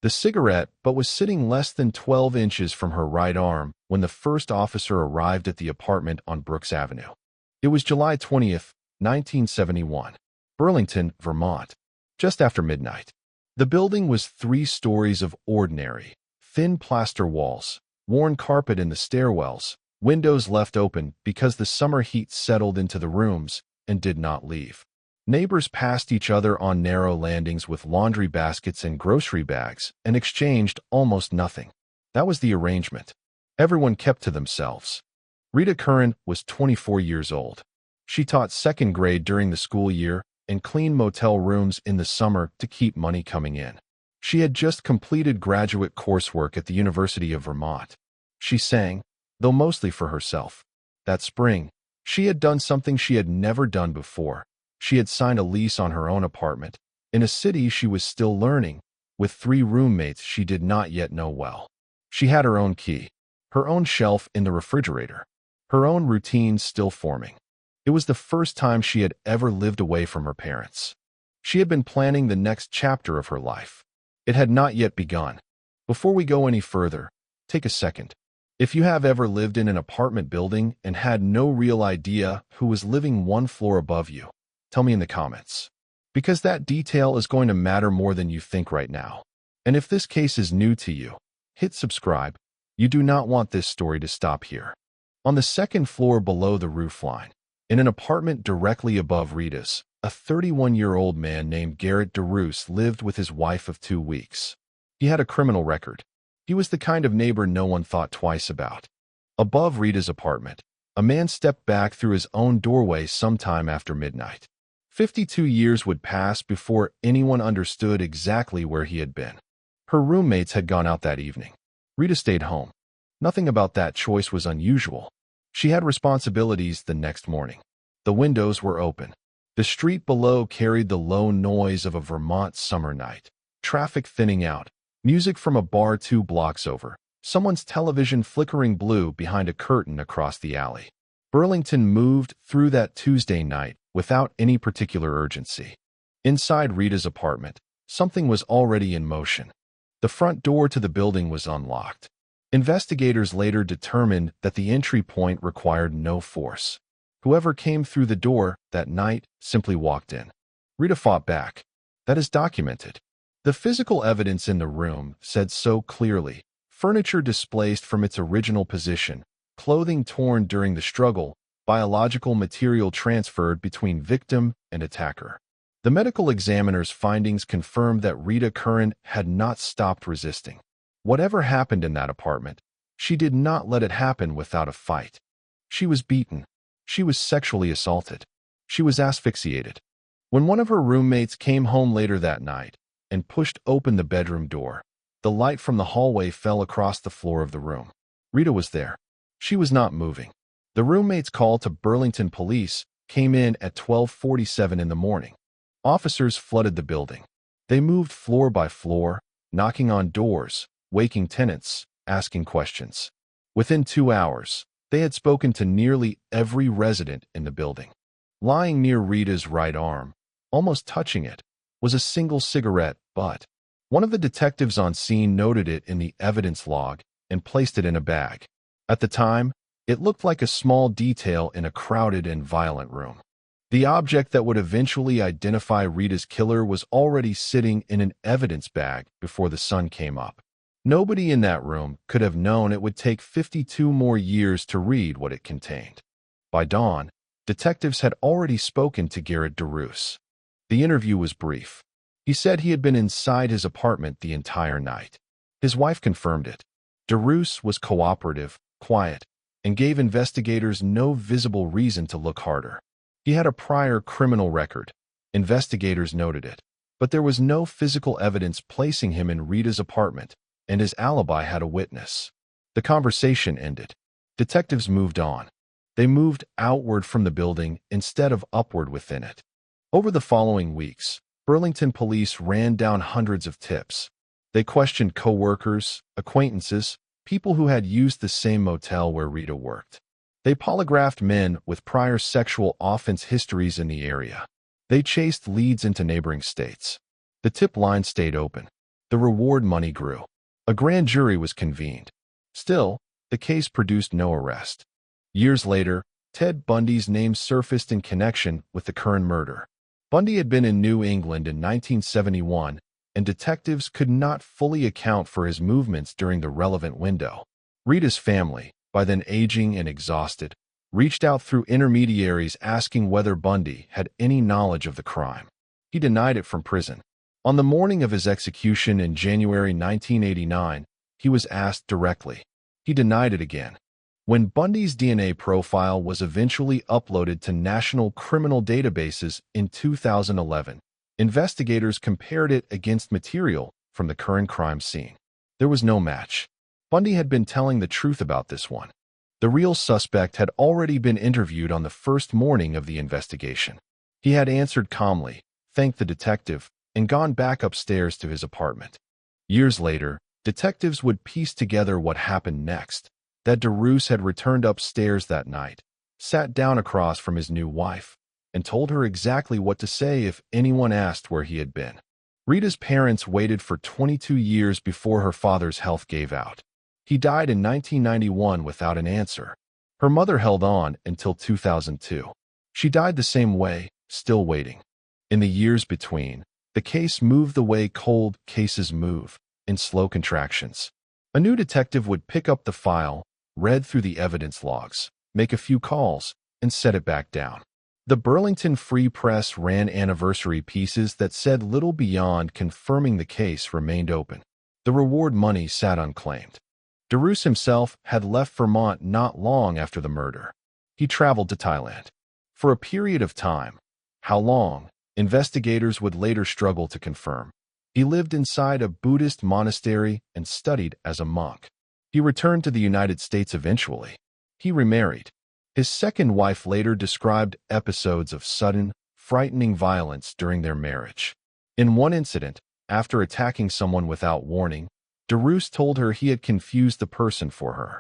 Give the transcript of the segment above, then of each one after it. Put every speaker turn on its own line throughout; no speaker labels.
the cigarette, but was sitting less than 12 inches from her right arm when the first officer arrived at the apartment on Brooks Avenue. It was July 20th, 1971, Burlington, Vermont, just after midnight. The building was 3 stories of ordinary, thin plaster walls, worn carpet in the stairwells, windows left open because the summer heat settled into the rooms and did not leave. Neighbors passed each other on narrow landings with laundry baskets and grocery bags and exchanged almost nothing. That was the arrangement. Everyone kept to themselves. Rita Curran was 24 years old. She taught 2nd grade during the school year and cleaned motel rooms in the summer to keep money coming in. She had just completed graduate coursework at the University of Vermont. She sang, though mostly for herself. That spring, she had done something she had never done before. She had signed a lease on her own apartment, in a city she was still learning, with 3 roommates she did not yet know well. She had her own key, her own shelf in the refrigerator, her own routines still forming. It was the first time she had ever lived away from her parents. She had been planning the next chapter of her life. It had not yet begun. Before we go any further, take a second. If you have ever lived in an apartment building and had no real idea who was living 1 floor above you, tell me in the comments. Because that detail is going to matter more than you think right now. And if this case is new to you, hit subscribe. You do not want this story to stop here. On the 2nd floor below the roofline, in an apartment directly above Rita's, a 31-year-old man named Garrett DeRoos lived with his wife of 2 weeks. He had a criminal record. He was the kind of neighbor no one thought twice about. Above Rita's apartment, a man stepped back through his own doorway sometime after midnight. 52 years would pass before anyone understood exactly where he had been. Her roommates had gone out that evening. Rita stayed home. Nothing about that choice was unusual. She had responsibilities the next morning. The windows were open. The street below carried the low noise of a Vermont summer night. Traffic thinning out. Music from a bar 2 blocks over. Someone's television flickering blue behind a curtain across the alley. Burlington moved through that Tuesday night without any particular urgency. Inside Rita's apartment, something was already in motion. The front door to the building was unlocked. Investigators later determined that the entry point required no force. Whoever came through the door that night simply walked in. Rita fought back. That is documented. The physical evidence in the room said so clearly. Furniture displaced from its original position, clothing torn during the struggle, biological material transferred between victim and attacker. The medical examiner's findings confirmed that Rita Curran had not stopped resisting. Whatever happened in that apartment, she did not let it happen without a fight. She was beaten. She was sexually assaulted. She was asphyxiated. When one of her roommates came home later that night and pushed open the bedroom door, the light from the hallway fell across the floor of the room. Rita was there. She was not moving. The roommate's call to Burlington police came in at 12:47 in the morning. Officers flooded the building. They moved floor by floor, knocking on doors, waking tenants, asking questions. Within 2 hours, they had spoken to nearly every resident in the building. Lying near Rita's right arm, almost touching it, was a single cigarette butt. One of the detectives on scene noted it in the evidence log and placed it in a bag. At the time, it looked like a small detail in a crowded and violent room. The object that would eventually identify Rita's killer was already sitting in an evidence bag before the sun came up. Nobody in that room could have known it would take 52 more years to read what it contained. By dawn, detectives had already spoken to Garrett DeRoos. The interview was brief. He said he had been inside his apartment the entire night. His wife confirmed it. DeRoos was cooperative, quiet, and gave investigators no visible reason to look harder. He had a prior criminal record. Investigators noted it. But there was no physical evidence placing him in Rita's apartment, and his alibi had a witness. The conversation ended. Detectives moved on. They moved outward from the building instead of upward within it. Over the following weeks, Burlington police ran down hundreds of tips. They questioned co-workers, acquaintances, people who had used the same motel where Rita worked. They polygraphed men with prior sexual offense histories in the area. They chased leads into neighboring states. The tip line stayed open. The reward money grew. A grand jury was convened. Still, the case produced no arrest. Years later, Ted Bundy's name surfaced in connection with the Curran murder. Bundy had been in New England in 1971, and detectives could not fully account for his movements during the relevant window. Rita's family, by then aging and exhausted, reached out through intermediaries asking whether Bundy had any knowledge of the crime. He denied it from prison. On the morning of his execution in January 1989, he was asked directly. He denied it again. When Bundy's DNA profile was eventually uploaded to national criminal databases in 2011, investigators compared it against material from the current crime scene. There was no match. Bundy had been telling the truth about this one. The real suspect had already been interviewed on the first morning of the investigation. He had answered calmly, thanked the detective, and gone back upstairs to his apartment. Years later, detectives would piece together what happened next. That DeRoos had returned upstairs that night, sat down across from his new wife, and told her exactly what to say if anyone asked where he had been. Rita's parents waited for 22 years before her father's health gave out. He died in 1991 without an answer. Her mother held on until 2002. She died the same way, still waiting. In the years between, the case moved the way cold cases move, in slow contractions. A new detective would pick up the file, read through the evidence logs, make a few calls, and set it back down. The Burlington Free Press ran anniversary pieces that said little beyond confirming the case remained open. The reward money sat unclaimed. DeRoos himself had left Vermont not long after the murder. He traveled to Thailand. For a period of time, how long, investigators would later struggle to confirm. He lived inside a Buddhist monastery and studied as a monk. He returned to the United States eventually. He remarried. His second wife later described episodes of sudden, frightening violence during their marriage. In one incident, after attacking someone without warning, DeRoos told her he had confused the person for her.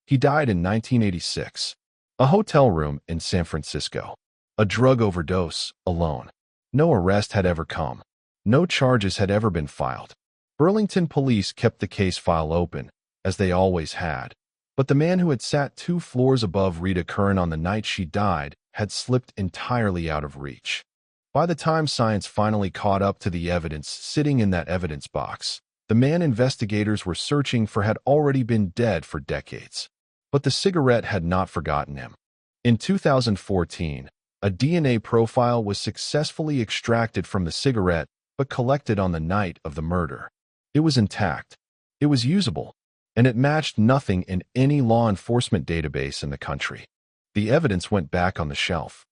He died in 1986. A hotel room in San Francisco. A drug overdose, alone. No arrest had ever come. No charges had ever been filed. Burlington police kept the case file open, as they always had. But the man who had sat 2 floors above Rita Curran on the night she died had slipped entirely out of reach. By the time science finally caught up to the evidence sitting in that evidence box, the man investigators were searching for had already been dead for decades. But the cigarette had not forgotten him. In 2014, a DNA profile was successfully extracted from the cigarette but collected on the night of the murder. It was intact. It was usable, and it matched nothing in any law enforcement database in the country. The evidence went back on the shelf.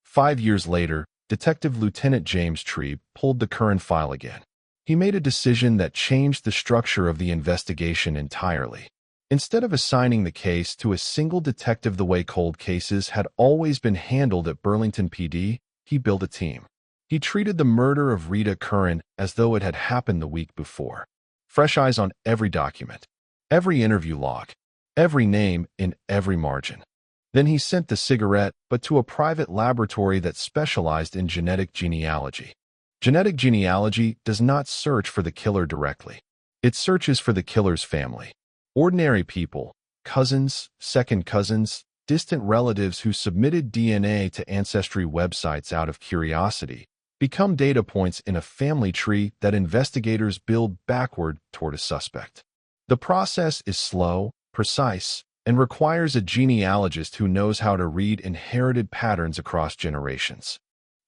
5 years later, Detective Lieutenant James Trebe pulled the Curran file again. He made a decision that changed the structure of the investigation entirely. Instead of assigning the case to a single detective the way cold cases had always been handled at Burlington PD, he built a team. He treated the murder of Rita Curran as though it had happened the week before. Fresh eyes on every document, every interview log, every name in every margin. Then he sent the cigarette, but to a private laboratory that specialized in genetic genealogy. Genetic genealogy does not search for the killer directly. It searches for the killer's family. Ordinary people, cousins, second cousins, distant relatives who submitted DNA to ancestry websites out of curiosity, become data points in a family tree that investigators build backward toward a suspect. The process is slow, precise, and requires a genealogist who knows how to read inherited patterns across generations.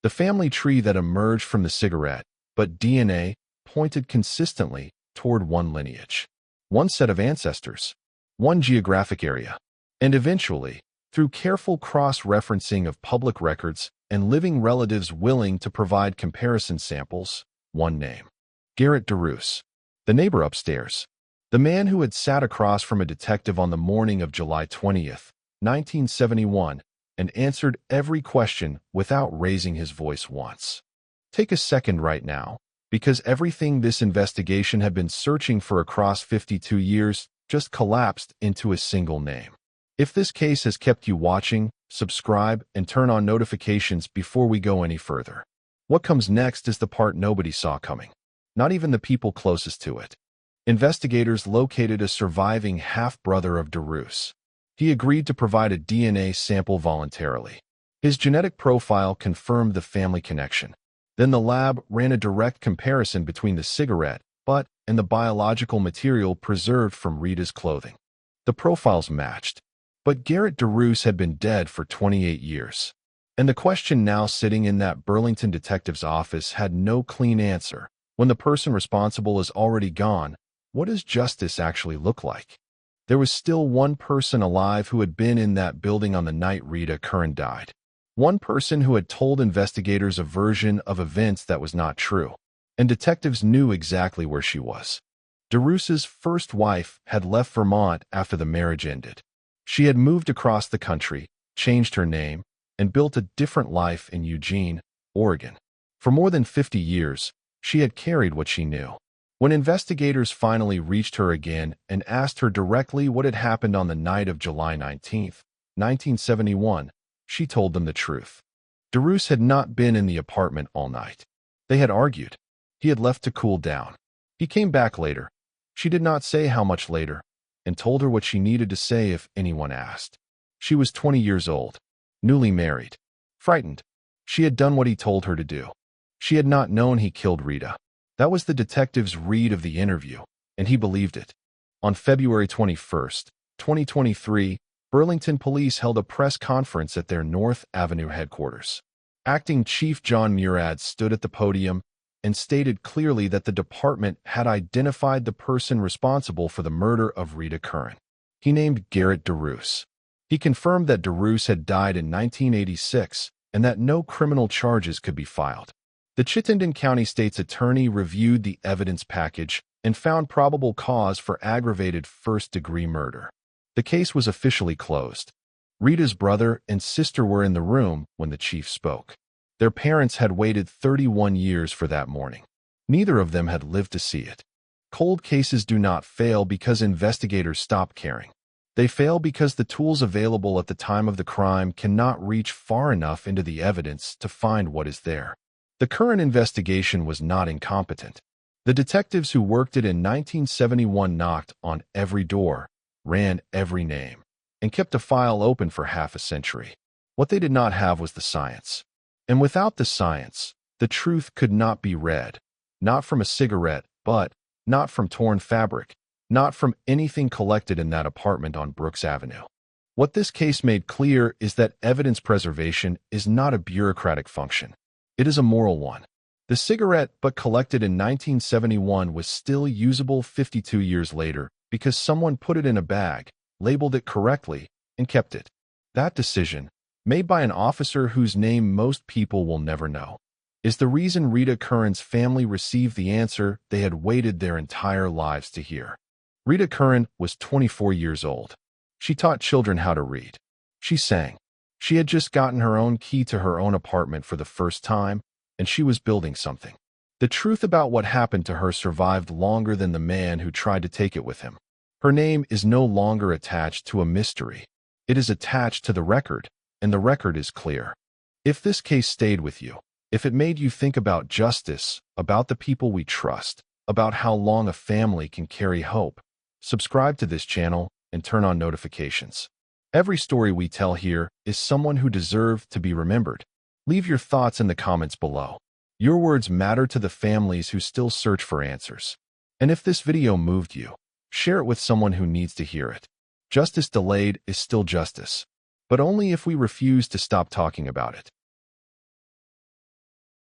The family tree that emerged from the cigarette, but DNA, pointed consistently toward one lineage, one set of ancestors, one geographic area, and eventually, through careful cross-referencing of public records and living relatives willing to provide comparison samples, one name. Garrett DeRoos, the neighbor upstairs, the man who had sat across from a detective on the morning of July 20th, 1971, and answered every question without raising his voice once. Take a second right now, because everything this investigation had been searching for across 52 years just collapsed into a single name. If this case has kept you watching, subscribe and turn on notifications before we go any further. What comes next is the part nobody saw coming. not even the people closest to it. Investigators located a surviving half-brother of DeRusse. He agreed to provide a DNA sample voluntarily. His genetic profile confirmed the family connection. Then the lab ran a direct comparison between the cigarette butt and the biological material preserved from Rita's clothing. The profiles matched, but Garrett DeRusse had been dead for 28 years. And the question now sitting in that Burlington detective's office had no clean answer. When the person responsible is already gone, what does justice actually look like? There was still one person alive who had been in that building on the night Rita Curran died. One person who had told investigators a version of events that was not true. And detectives knew exactly where she was. DeRusse's first wife had left Vermont after the marriage ended. She had moved across the country, changed her name, and built a different life in Eugene, Oregon. For more than 50 years, she had carried what she knew. When investigators finally reached her again and asked her directly what had happened on the night of July 19, 1971, she told them the truth. DeRusse had not been in the apartment all night. They had argued. He had left to cool down. He came back later. She did not say how much later, and told her what she needed to say if anyone asked. She was 20 years old, newly married, frightened. She had done what he told her to do. She had not known he killed Rita. That was the detective's read of the interview, and he believed it. On February 21, 2023, Burlington police held a press conference at their North Avenue headquarters. Acting Chief John Murad stood at the podium and stated clearly that the department had identified the person responsible for the murder of Rita Curran. He named Garrett DeRusse. He confirmed that DeRusse had died in 1986 and that no criminal charges could be filed. The Chittenden County State's attorney reviewed the evidence package and found probable cause for aggravated first-degree murder. The case was officially closed. Rita's brother and sister were in the room when the chief spoke. Their parents had waited 31 years for that morning. Neither of them had lived to see it. Cold cases do not fail because investigators stop caring. They fail because the tools available at the time of the crime cannot reach far enough into the evidence to find what is there. The current investigation was not incompetent. The detectives who worked it in 1971 knocked on every door, ran every name, and kept a file open for half a century. What they did not have was the science. And without the science, the truth could not be read, not from a cigarette, but not from torn fabric, not from anything collected in that apartment on Brooks Avenue. What this case made clear is that evidence preservation is not a bureaucratic function. It is a moral one. The cigarette butt collected in 1971 was still usable 52 years later because someone put it in a bag, labeled it correctly, and kept it. That decision, made by an officer whose name most people will never know, is the reason Rita Curran's family received the answer they had waited their entire lives to hear. Rita Curran was 24 years old. She taught children how to read. She sang. She had just gotten her own key to her own apartment for the first time, and she was building something. The truth about what happened to her survived longer than the man who tried to take it with him. Her name is no longer attached to a mystery. It is attached to the record, and the record is clear. If this case stayed with you, if it made you think about justice, about the people we trust, about how long a family can carry hope, subscribe to this channel and turn on notifications. Every story we tell here is someone who deserved to be remembered. Leave your thoughts in the comments below. Your words matter to the families who still search for answers. And if this video moved you, share it with someone who needs to hear it. Justice delayed is still justice, but only if we refuse to stop talking about it.